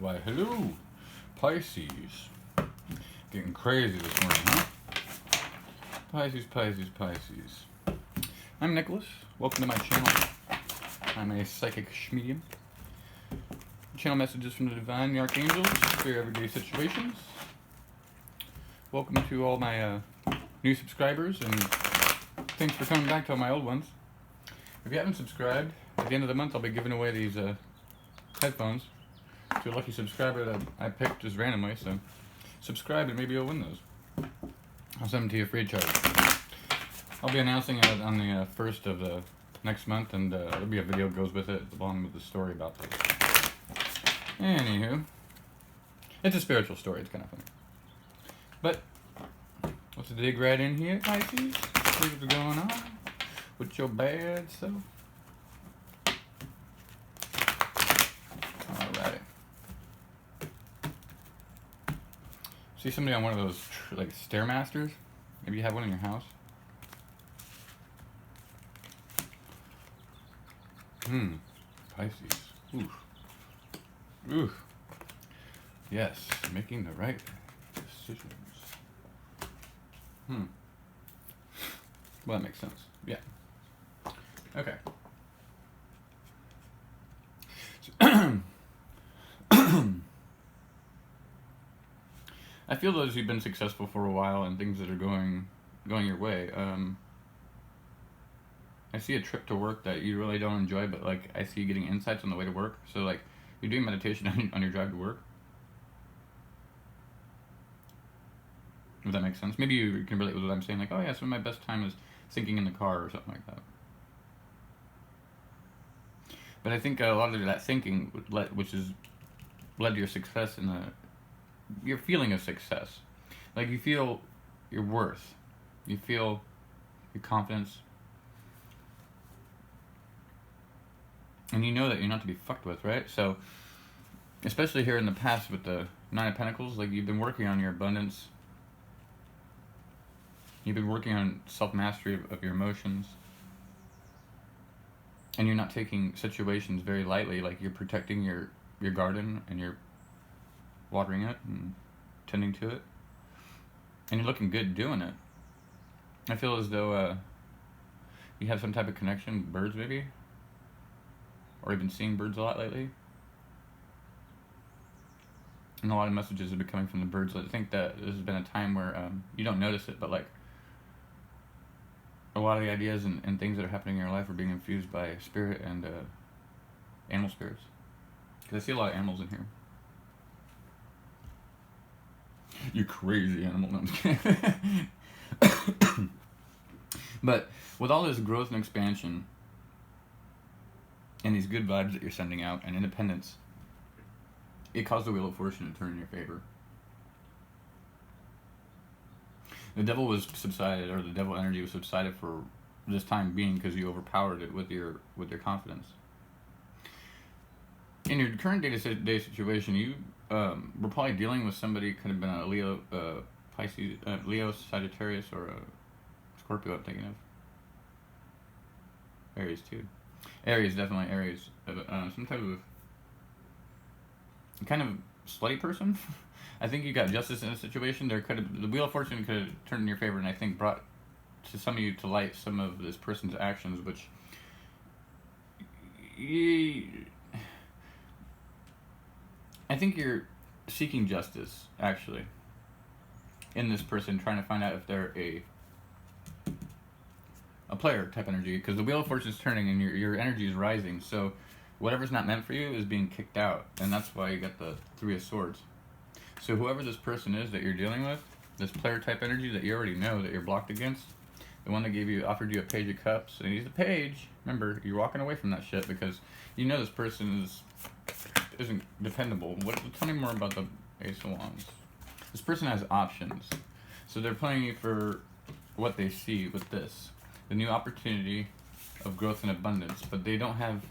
Why, hello, Pisces. Getting crazy this morning, huh? Pisces, Pisces, Pisces. I'm Nicholas. Welcome to my channel. I'm a psychic medium. Channel messages from the divine, the archangels, for your everyday situations. Welcome to all my new subscribers, and thanks for coming back to all my old ones. If you haven't subscribed, at the end of the month I'll be giving away these headphones to a lucky subscriber that I picked just randomly, so subscribe and maybe you'll win those. I'll send them to you free of charge. I'll be announcing it on the 1st of the next month, and there'll be a video that goes with it along with the story about this. Anywho, it's a spiritual story, it's kind of funny. But let's dig right in here, Pisces. See what's going on with your bad self. Alrighty. See somebody on one of those like Stairmasters? Maybe you have one in your house. Pisces. Oof. Oof. Yes, making the right decisions. Well, that makes sense. Yeah. Okay. I feel those who've been successful for a while and things that are going your way. I see a trip to work that you really don't enjoy, but like I see you getting insights on the way to work. So like you're doing meditation on your drive to work. If that makes sense. Maybe you can relate with what I'm saying. Like, oh yeah, so my best time is thinking in the car or something like that. But I think a lot of that thinking, which is led to your success in your feeling of success. Like you feel your worth. You feel your confidence. And you know that you're not to be fucked with, right? So, especially here in the past with the Nine of Pentacles, like you've been working on your abundance. You've been working on self-mastery of your emotions. And you're not taking situations very lightly, like you're protecting your garden and you're watering it and tending to it. And you're looking good doing it. I feel as though you have some type of connection with birds maybe. Or you've been seeing birds a lot lately. And a lot of messages have been coming from the birds. I think that this has been a time where you don't notice it, but like a lot of the ideas and things that are happening in your life are being infused by spirit and animal spirits. Because I see a lot of animals in here. You crazy animal. No, I'm just kidding. But with all this growth and expansion and these good vibes that you're sending out and independence, it caused the Wheel of Fortune to turn in your favor. The devil was subsided, or the devil energy was subsided for this time being because you overpowered it with your confidence. In your current day-to-day situation, you were probably dealing with somebody, could have been a Leo, Pisces, Leo, Sagittarius, or a Scorpio. I'm thinking of Aries too. Aries, definitely Aries. Some type of kind of slutty person. I think you got justice in a situation. The Wheel of Fortune could have turned in your favor, and I think brought to some of you to light some of this person's actions, which I think you're seeking justice, actually, in this person, trying to find out if they're a player type energy, because the Wheel of Fortune is turning and your energy is rising, so whatever's not meant for you is being kicked out, and that's why you got the Three of Swords. So whoever this person is that you're dealing with, this player type energy that you already know that you're blocked against, the one that offered you a Page of Cups, and he's a page. Remember, you're walking away from that shit because you know this person isn't dependable. Tell me more about the Ace of Wands. This person has options, so they're playing you for what they see with this, the new opportunity of growth and abundance, but they don't have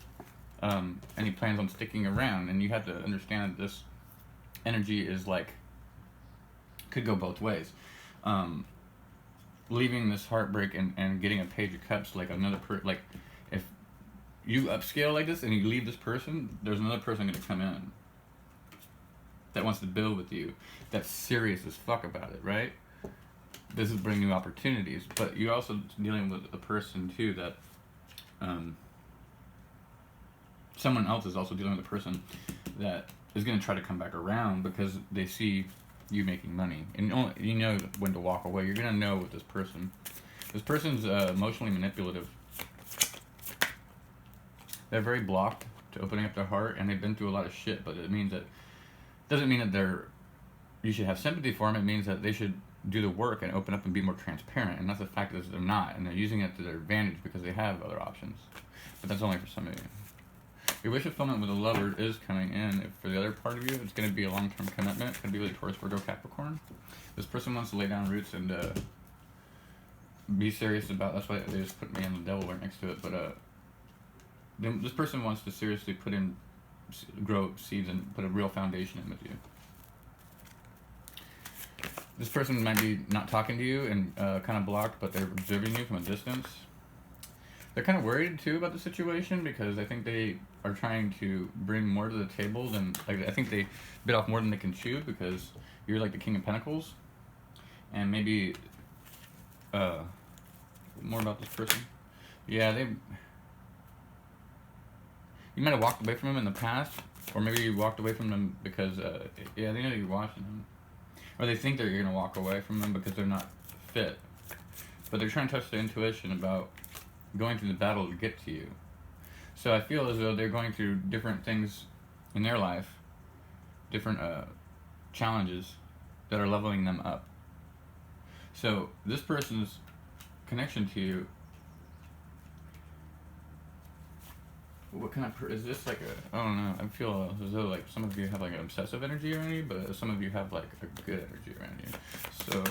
any plans on sticking around, and you have to understand that this energy is like, could go both ways. Leaving this heartbreak and getting a Page of Cups, like like if you upscale like this and you leave this person, there's another person going to come in. that wants to build with you, that's serious as fuck about it, right? This is bringing you opportunities, but you're also dealing with a person too that, someone else is also dealing with a person that is going to try to come back around because they see you making money, and you know when to walk away. You're going to know with this person. This person's emotionally manipulative. They're very blocked to opening up their heart, and they've been through a lot of shit, but it doesn't mean that you should have sympathy for them. It means that they should do the work and open up and be more transparent, and that's the fact is they're not, and they're using it to their advantage because they have other options. But that's only for some of you. Your wish fulfillment with a lover is coming in. If for the other part of you, it's going to be a long-term commitment. It's going to be with Taurus, Virgo, Capricorn. This person wants to lay down roots and be serious about. That's why they just put me and the devil right next to it. But this person wants to seriously grow seeds and put a real foundation in with you. This person might be not talking to you and kind of blocked, but they're observing you from a distance. They're kind of worried too about the situation because I think they are trying to bring more to the table than, like, I think they bit off more than they can chew because you're like the King of Pentacles. And maybe more about this person. Yeah, you might have walked away from them in the past, or maybe you walked away from them because they know you're watching them, or they think that you're gonna walk away from them because they're not fit, but they're trying to touch their intuition about going through the battle to get to you. So I feel as though they're going through different things in their life, different challenges that are leveling them up. So this person's connection to you, what kind of is this? Like I don't know, I feel as though like some of you have like an obsessive energy around you, but some of you have like a good energy around you. So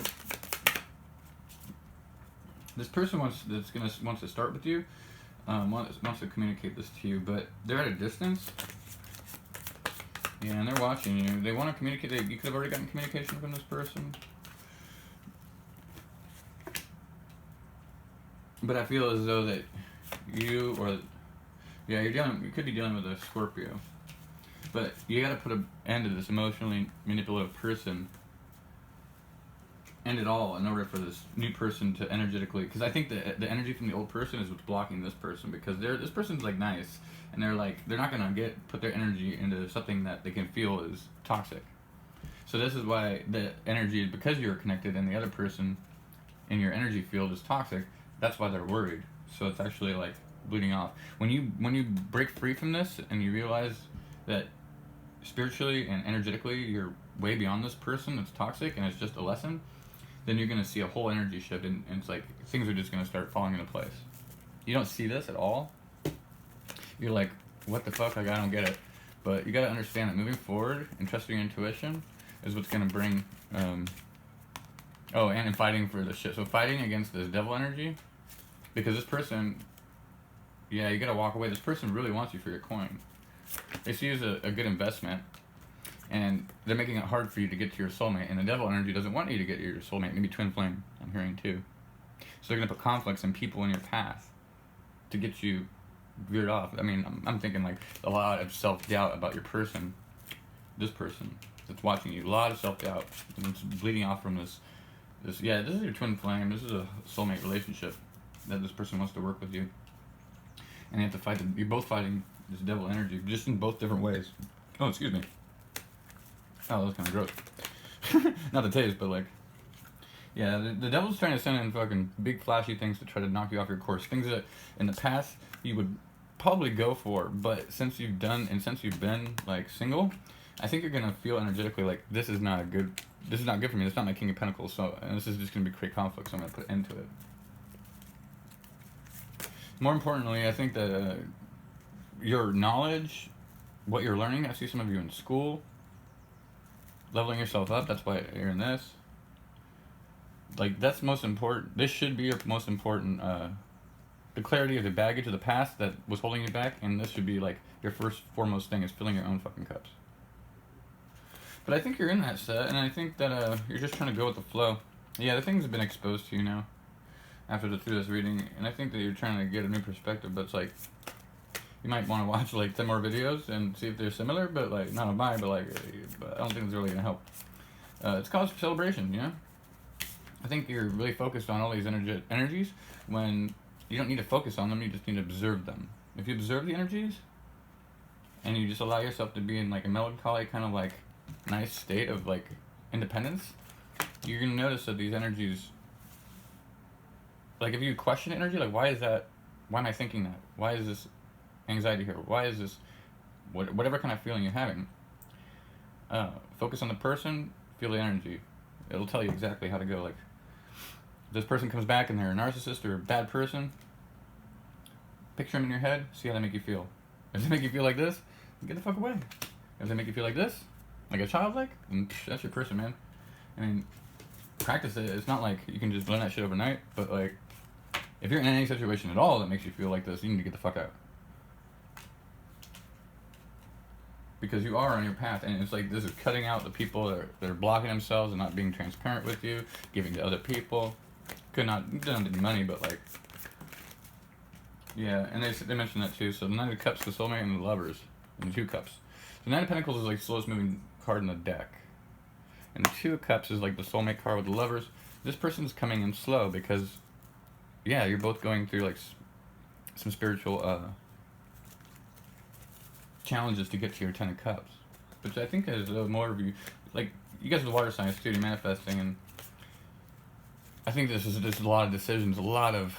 this person wants to start with you, wants to communicate this to you, but they're at a distance. Yeah, and they're watching you. They want to communicate. You could have already gotten communication from this person, but I feel as though that you could be dealing with a Scorpio, but you got to put an end to this emotionally manipulative person. End it all in order for this new person to energetically, because I think the energy from the old person is what's blocking this person, because this person's like nice, and they're not gonna put their energy into something that they can feel is toxic. So this is why the energy, because you're connected and the other person in your energy field is toxic, that's why they're worried. So it's actually like bleeding off. When you break free from this and you realize that spiritually and energetically you're way beyond this person that's toxic and it's just a lesson, then you're going to see a whole energy shift, and it's like things are just going to start falling into place. You don't see this at all. You're like, what the fuck? Like, I don't get it. But you got to understand that moving forward and trusting your intuition is what's going to bring, and fighting for the shit. So fighting against this devil energy, because this person, you got to walk away. This person really wants you for your coin. They see you as a good investment. And they're making it hard for you to get to your soulmate. And the devil energy doesn't want you to get to your soulmate. Maybe twin flame, I'm hearing too. So they're going to put conflicts and people in your path to get you veered off. I mean, I'm thinking like a lot of self-doubt about your person. This person that's watching you. A lot of self-doubt. And it's bleeding off from this is your twin flame. This is a soulmate relationship that this person wants to work with you. And you have to fight you're both fighting this devil energy, just in both different ways. Oh, excuse me. Oh, that was kind of gross. Not the taste, but like, yeah, the devil's trying to send in fucking big flashy things to try to knock you off your course. Things that in the past you would probably go for, but since you've been like single, I think you're gonna feel energetically like this is not good for me. This is not my King of Pentacles, and this is just gonna create conflict. So I'm gonna put an end to it. More importantly, I think that your knowledge, what you're learning. I see some of you in school. Leveling yourself up, that's why you're in this. Like, that's most important. This should be your most important, the clarity of the baggage of the past that was holding you back, and this should be, like, your foremost thing is filling your own fucking cups. But I think you're in that set, and I think that, you're just trying to go with the flow. Yeah, the things have been exposed to you now, through this reading, and I think that you're trying to get a new perspective, but it's like, You might want to watch like 10 more videos and see if they're similar, but like not of mine, but like I don't think it's really gonna help. It's cause for celebration, you know. I think you're really focused on all these energies when you don't need to focus on them. You just need to observe them. If you observe the energies and you just allow yourself to be in like a melancholy kind of like nice state of like independence, you're gonna notice that these energies, like if you question energy, like why is that? Why am I thinking that? Why is this anxiety here? Why is this? Whatever kind of feeling you're having. Focus on the person, feel the energy. It'll tell you exactly how to go. Like, if this person comes back and they're a narcissist or a bad person, picture them in your head, see how they make you feel. If they make you feel like this, get the fuck away. If they make you feel like this, like a child, like, that's your person, man. I mean, practice it. It's not like you can just learn that shit overnight, but like, if you're in any situation at all that makes you feel like this, you need to get the fuck out. Because you are on your path, and it's like this is cutting out the people that are blocking themselves and not being transparent with you, giving to other people. You don't have any money, but like, yeah, and they mentioned that too. So the Knight of Cups, the soulmate, and the Lovers, and the Two Cups. The Knight of Pentacles is like the slowest moving card in the deck, and the Two of Cups is like the soulmate card with the Lovers. This person's coming in slow because, yeah, you're both going through like some spiritual challenges to get to your Ten of Cups, which I think is more of you, like you guys are the water signs too, you're manifesting, and I think this is just a lot of decisions, a lot of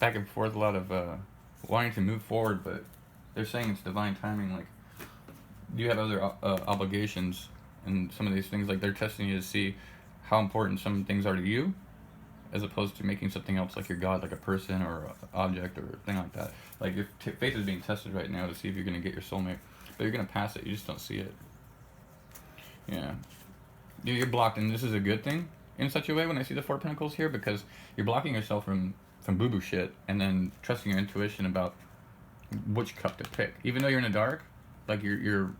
back and forth, a lot of wanting to move forward, but they're saying it's divine timing. Like you have other obligations, and some of these things, like they're testing you to see how important some things are to you, as opposed to making something else like your God, like a person or an object or a thing like that. Like your faith is being tested right now to see if you're going to get your soulmate, but you're going to pass it. You just don't see it. Yeah, you're blocked, and this is a good thing in such a way when I see the Four of Pentacles here, because you're blocking yourself from boo-boo shit, and then trusting your intuition about which cup to pick. Even though you're in the dark, like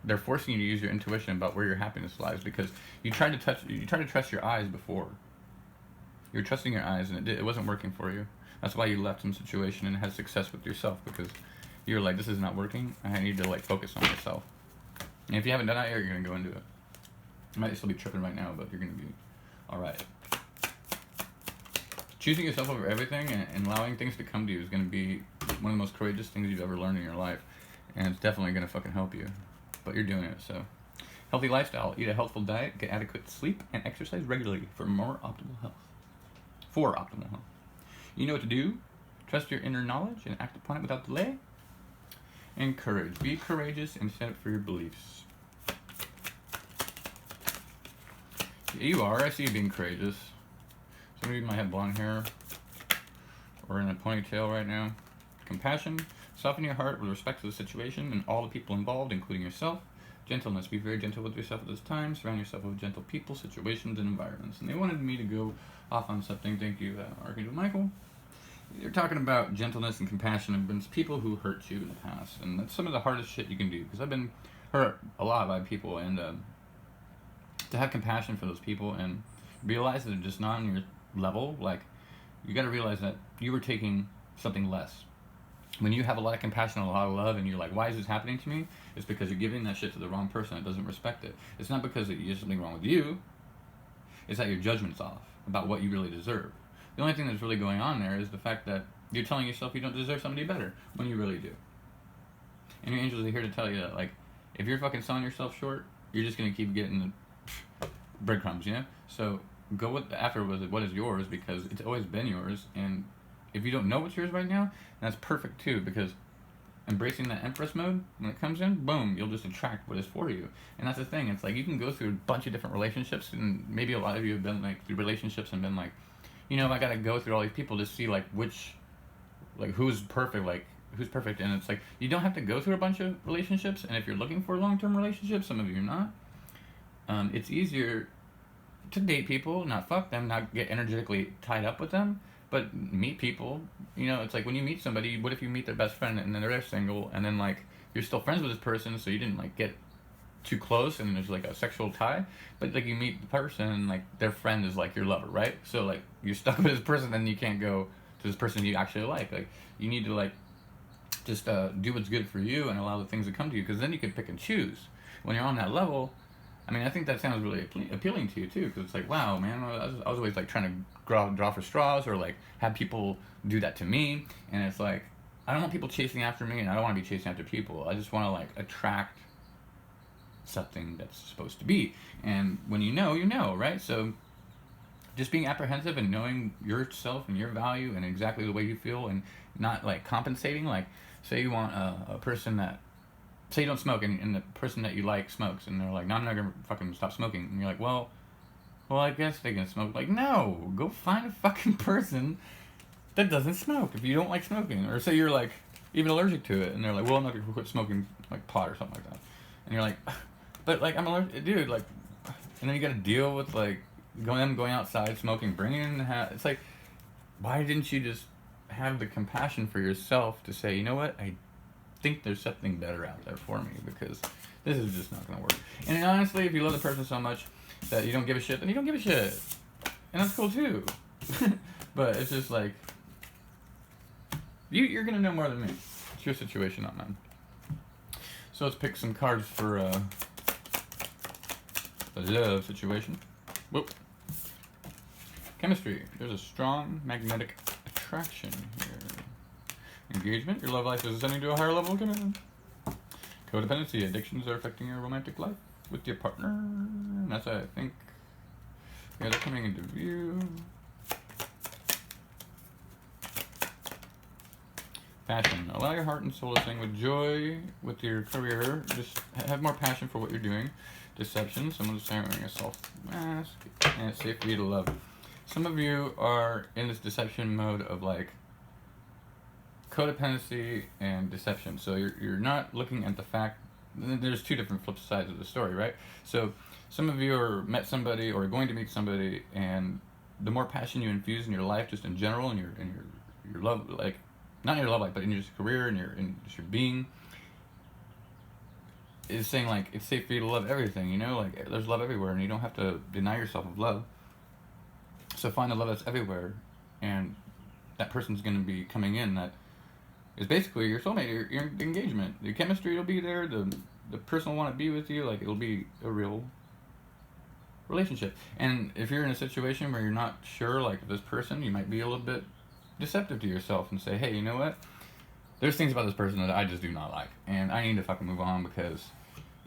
they're forcing you to use your intuition about where your happiness lies, because you tried to trust your eyes before. You're trusting your eyes, and it wasn't working for you. That's why you left some situation and had success with yourself, because you're like, this is not working. I need to like focus on myself. And if you haven't done that yet, you're gonna go into it. You might still be tripping right now, but you're gonna be all right. Choosing yourself over everything and allowing things to come to you is gonna be one of the most courageous things you've ever learned in your life, and it's definitely gonna fucking help you. But you're doing it, so. Healthy lifestyle: eat a healthful diet, get adequate sleep, and exercise regularly for more optimal health. For optimal health. You know what to do. Trust your inner knowledge and act upon it without delay. And courage. Be courageous and stand up for your beliefs. You are. I see you being courageous. Some of you might have blonde hair or in a ponytail right now. Compassion. Soften your heart with respect to the situation and all the people involved, including yourself. Gentleness. Be very gentle with yourself at this time. Surround yourself with gentle people, situations, and environments. And they wanted me to go off on something. Thank you, Archangel Michael. You're talking about gentleness and compassion against people who hurt you in the past. And that's some of the hardest shit you can do, because I've been hurt a lot by people. And to have compassion for those people and realize that they're just not on your level, like, you got to realize that you were taking something less. When you have a lot of compassion and a lot of love, and you're like, why is this happening to me? It's because you're giving that shit to the wrong person that doesn't respect it. It's not because there's something wrong with you. It's that your judgment's off about what you really deserve. The only thing that's really going on there is the fact that you're telling yourself you don't deserve somebody better when you really do. And your angels are here to tell you that, like, if you're fucking selling yourself short, you're just going to keep getting the breadcrumbs, you know? So go with after what is yours, because it's always been yours. And if you don't know what's yours right now, that's perfect too, because embracing that Empress mode, when it comes in, boom, you'll just attract what is for you. And that's the thing. It's like you can go through a bunch of different relationships, and maybe a lot of you have been like through relationships and been like, you know, I gotta go through all these people to see like who's perfect. And it's like, you don't have to go through a bunch of relationships. And if you're looking for a long-term relationship, some of you are not, it's easier to date people, not fuck them, not get energetically tied up with them, but meet people. You know, it's like when you meet somebody, what if you meet their best friend and then they're single, and then like you're still friends with this person, so you didn't like get too close and there's like a sexual tie, but like you meet the person and like their friend is like your lover, right? So like you're stuck with this person, then you can't go to this person you actually like you need to like Just do what's good for you and allow the things to come to you, because then you can pick and choose. When you're on that level, I mean, I think that sounds really appealing to you too, because it's like, wow, man, I was always like trying to draw for straws, or like have people do that to me, and it's like, I don't want people chasing after me, and I don't want to be chasing after people. I just want to like attract something that's supposed to be. And when you know, right? So just being apprehensive and knowing yourself and your value and exactly the way you feel, and not like compensating. Like, say you want a person that, say you don't smoke, and the person that you like smokes, and they're like, no, I'm not gonna fucking stop smoking, and you're like, well, I guess they can smoke. Like, no, go find a fucking person that doesn't smoke if you don't like smoking. Or say you're like even allergic to it, and they're like, well, I'm not gonna quit smoking like pot or something like that, and you're like, but like, I'm allergic, dude, like, and then you gotta deal with like going outside smoking, bringing in it's like, why didn't you just have the compassion for yourself to say, you know what, I think there's something better out there for me, because this is just not gonna work. And honestly, if you love the person so much that you don't give a shit, then you don't give a shit, and that's cool too. But it's just like, you're gonna know more than me. It's your situation, not mine. So let's pick some cards for the love situation. Whoop. Chemistry. There's a strong magnetic attraction here. Engagement. Your love life is ascending to a higher level of commitment. Codependency. Addictions are affecting your romantic life with your partner. And that's, I think, yeah, they're coming into view. Passion. Allow your heart and soul to sing with joy with your career. Just have more passion for what you're doing. Deception. Someone's wearing a soft mask. And it's safe for you to love. Some of you are in this deception mode of like codependency and deception. So you're not looking at the fact. There's two different flip sides of the story, right? So some of you are met somebody or are going to meet somebody, and the more passion you infuse in your life, just in general, in your love, like not in your love life, but in your career and in just your being, is saying like it's safe for you to love everything. You know, like there's love everywhere, and you don't have to deny yourself of love. So find the love that's everywhere, and that person's going to be coming in that is basically your soulmate, your engagement. The chemistry will be there, the person will want to be with you, like it'll be a real relationship. And if you're in a situation where you're not sure, like this person, you might be a little bit deceptive to yourself and say, hey, you know what? There's things about this person that I just do not like, and I need to fucking move on, because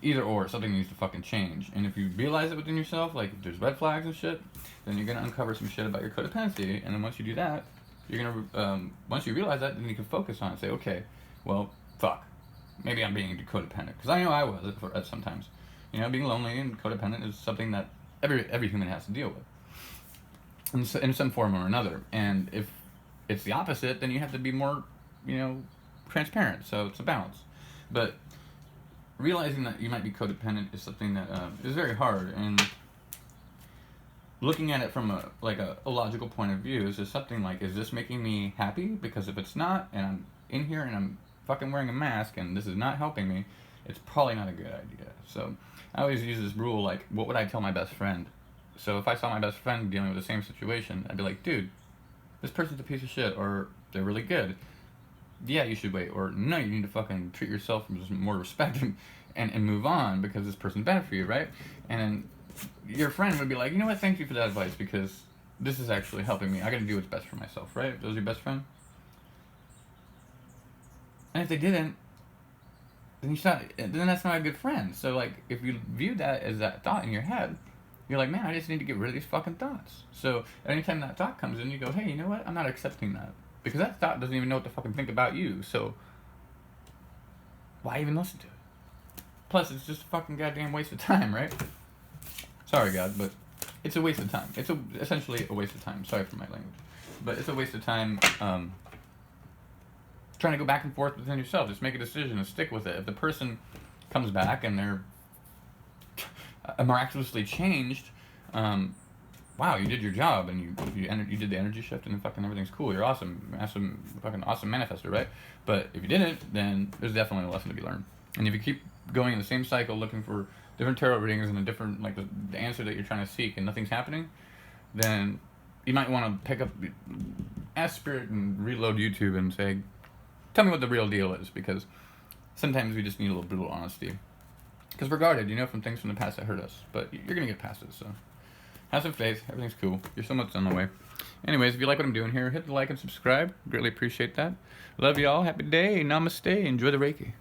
either or, something needs to fucking change. And if you realize it within yourself, like if there's red flags and shit, then you're gonna uncover some shit about your codependency. And then once you do that, you're gonna once you realize that, then you can focus on it and say, okay, well, fuck, maybe I'm being codependent, because I know I was at sometimes. You know, being lonely and codependent is something that every human has to deal with in some form or another. And if it's the opposite, then you have to be more, you know, transparent. So it's a balance. But realizing that you might be codependent is something that is very hard, and looking at it from a logical point of view is just something like, is this making me happy? Because if it's not, and I'm in here and I'm fucking wearing a mask and this is not helping me, it's probably not a good idea. So I always use this rule, like, what would I tell my best friend? So if I saw my best friend dealing with the same situation, I'd be like, dude, this person's a piece of shit, or they're really good. Yeah, you should wait. Or no, you need to fucking treat yourself with more respect and move on, because this person's bad for you, right? And then your friend would be like, you know what, thank you for that advice, because this is actually helping me. I gotta do what's best for myself, right? If that was your best friend. And if they didn't, then that's not a good friend. So like, if you view that as that thought in your head, you're like, man, I just need to get rid of these fucking thoughts. So anytime that thought comes in, you go, hey, you know what? I'm not accepting that. Because that thought doesn't even know what to fucking think about you. So why even listen to it? Plus, it's just a fucking goddamn waste of time, right? Sorry, God, but it's a waste of time. It's essentially a waste of time. Sorry for my language. But it's a waste of time trying to go back and forth within yourself. Just make a decision and stick with it. If the person comes back and they're miraculously changed, wow, you did your job, and you did the energy shift, and then fucking everything's cool. You're awesome, fucking awesome manifester, right? But if you didn't, then there's definitely a lesson to be learned. And if you keep going in the same cycle, looking for different tarot readings and a different, like the answer that you're trying to seek, and nothing's happening, then you might want to pick up, ask Spirit and reload YouTube and say, tell me what the real deal is, because sometimes we just need a little brutal honesty. Because we're guarded, from things from the past that hurt us. But you're going to get past it, so have some faith. Everything's cool. You're so much on the way. Anyways, if you like what I'm doing here, hit the like and subscribe. Greatly appreciate that. Love y'all. Happy day. Namaste. Enjoy the Reiki.